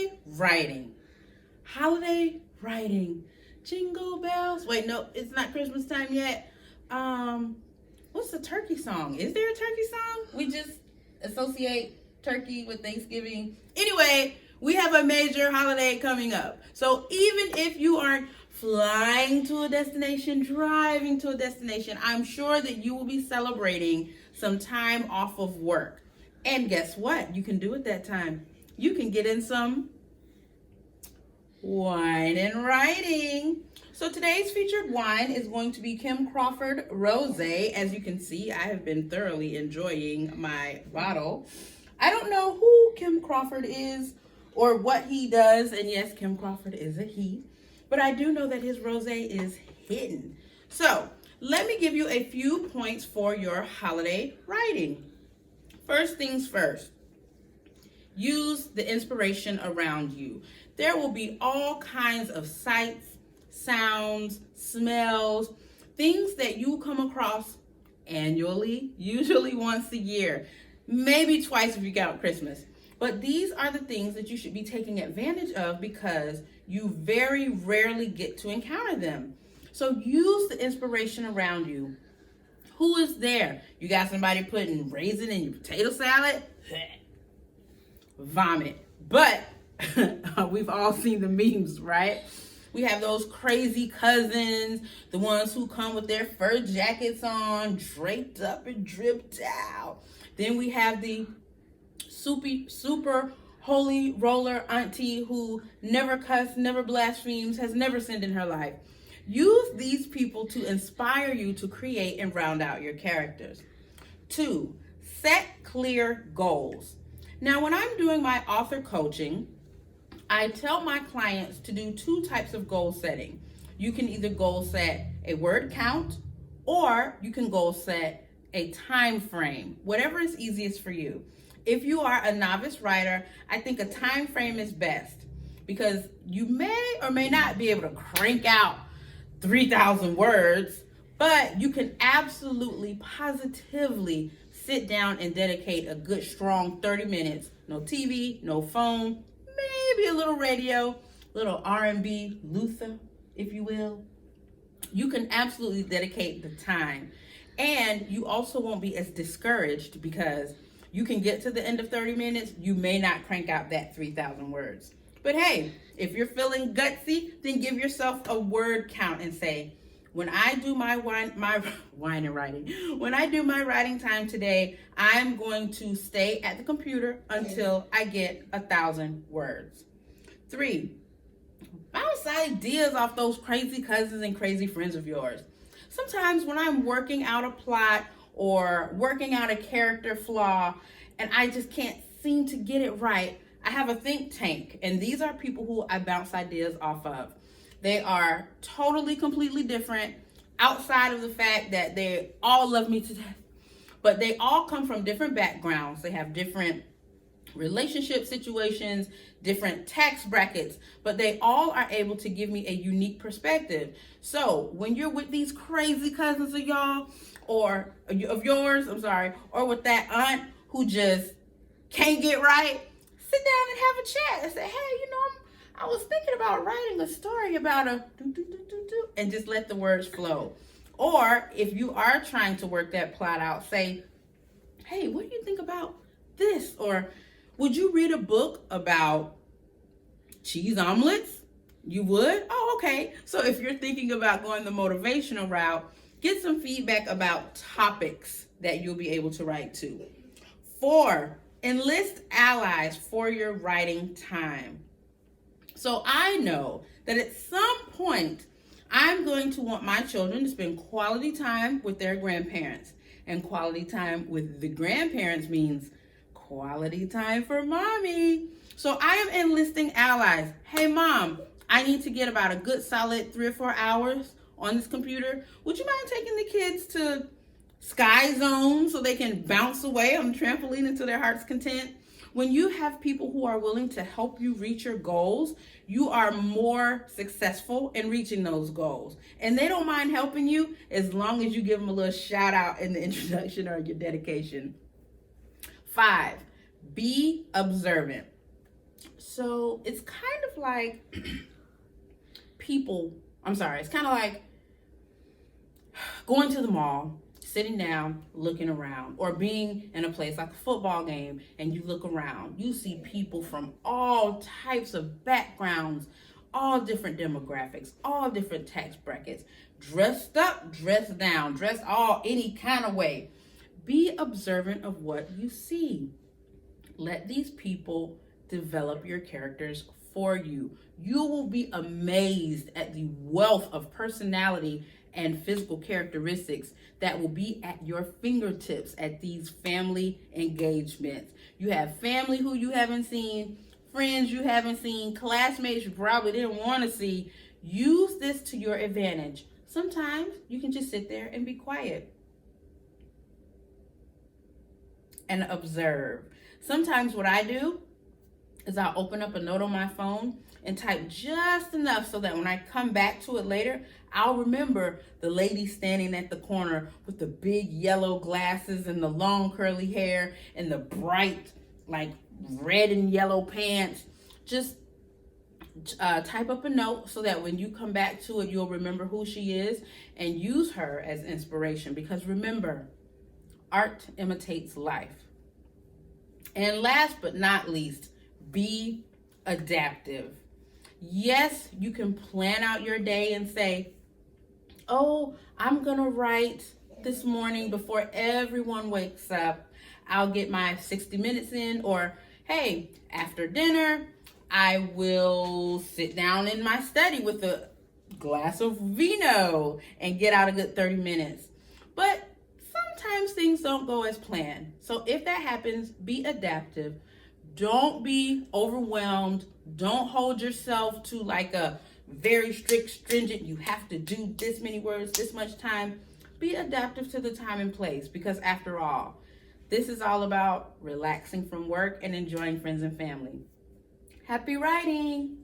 holiday writing. Holiday writing. Jingle bells. Wait, no, it's not Christmas time yet. What's the turkey song? Is there a turkey song? We just associate turkey with Thanksgiving. Anyway, we have a major holiday coming up. So even if you aren't flying to a destination, driving to a destination, I'm sure that you will be celebrating some time off of work. And guess what? You can do at that time. You can get in some wine and writing. So today's featured wine is going to be Kim Crawford Rosé. As you can see, I have been thoroughly enjoying my bottle. I don't know who Kim Crawford is or what he does. And yes, Kim Crawford is a he. But I do know that his rosé is hidden. So let me give you a few points for your holiday writing. First things first. Use the inspiration around you. There will be all kinds of sights, sounds, smells, things that you come across annually, usually once a year, maybe twice if you count Christmas. But these are the things that you should be taking advantage of because you very rarely get to encounter them. So use the inspiration around you. Who is there? You got somebody putting raisin in your potato salad? Vomit. But we've all seen the memes, right? We have those crazy cousins, the ones who come with their fur jackets on, draped up and dripped out. Then we have the super holy roller auntie who never cuss, never blasphemes, has never sinned in her life. Use these people to inspire you to create and round out your characters. 2, set clear goals. Now, when I'm doing my author coaching, I tell my clients to do 2 types of goal setting. You can either goal set a word count or you can goal set a time frame, whatever is easiest for you. If you are a novice writer, I think a time frame is best because you may or may not be able to crank out 3,000 words, but you can absolutely, positively sit down and dedicate a good, strong 30 minutes. No TV, no phone, maybe a little radio, little R&B, Luther, if you will. You can absolutely dedicate the time. And you also won't be as discouraged because you can get to the end of 30 minutes. You may not crank out that 3,000 words. But hey, if you're feeling gutsy, then give yourself a word count and say, when I do my wine and writing, when I do my writing time today, I'm going to stay at the computer until I get 1,000 words. 3, bounce ideas off those crazy cousins and crazy friends of yours. Sometimes when I'm working out a plot or working out a character flaw and I just can't seem to get it right, I have a think tank, and these are people who I bounce ideas off of. They are totally, completely different outside of the fact that they all love me to death. But they all come from different backgrounds. They have different relationship situations, different tax brackets, but they all are able to give me a unique perspective. So when you're with these crazy cousins of y'all, or of yours, or with that aunt who just can't get right, sit down and have a chat and say, hey, I was thinking about writing a story about a and just let the words flow. Or if you are trying to work that plot out, say, hey, what do you think about this? Or would you read a book about cheese omelets? You would? Oh, okay. So if you're thinking about going the motivational route, get some feedback about topics that you'll be able to write to. 4, enlist allies for your writing time. So I know that at some point, I'm going to want my children to spend quality time with their grandparents. And quality time with the grandparents means quality time for mommy. So I am enlisting allies. Hey, mom, I need to get about a good solid 3 or 4 hours on this computer. Would you mind taking the kids to Sky Zone so they can bounce away on the trampoline until their heart's content? When you have people who are willing to help you reach your goals, you are more successful in reaching those goals. And they don't mind helping you as long as you give them a little shout out in the introduction or your dedication. 5, be observant. So it's kind of like it's kind of like going to the mall, sitting down, looking around, or being in a place like a football game and you look around. You see people from all types of backgrounds, all different demographics, all different tax brackets, dressed up, dressed down, dressed all any kind of way. Be observant of what you see. Let these people develop your characters for you. You will be amazed at the wealth of personality and physical characteristics that will be at your fingertips at these family engagements. You have family who you haven't seen, friends you haven't seen, classmates you probably didn't want to see. Use this to your advantage. Sometimes you can just sit there and be quiet and observe. Sometimes what I do is I'll open up a note on my phone and type just enough so that when I come back to it later, I'll remember the lady standing at the corner with the big yellow glasses and the long curly hair and the bright like red and yellow pants. Just type up a note so that when you come back to it, you'll remember who she is and use her as inspiration. Because remember, art imitates life. And last but not least, be adaptive. Yes, you can plan out your day and say, oh, I'm gonna write this morning before everyone wakes up. I'll get my 60 minutes in, or hey, after dinner, I will sit down in my study with a glass of vino and get out a good 30 minutes. But sometimes things don't go as planned. So if that happens, be adaptive. Don't be overwhelmed. Don't hold yourself to like a very strict, stringent, you have to do this many words, this much time. Be adaptive to the time and place, because after all, this is all about relaxing from work and enjoying friends and family. Happy writing!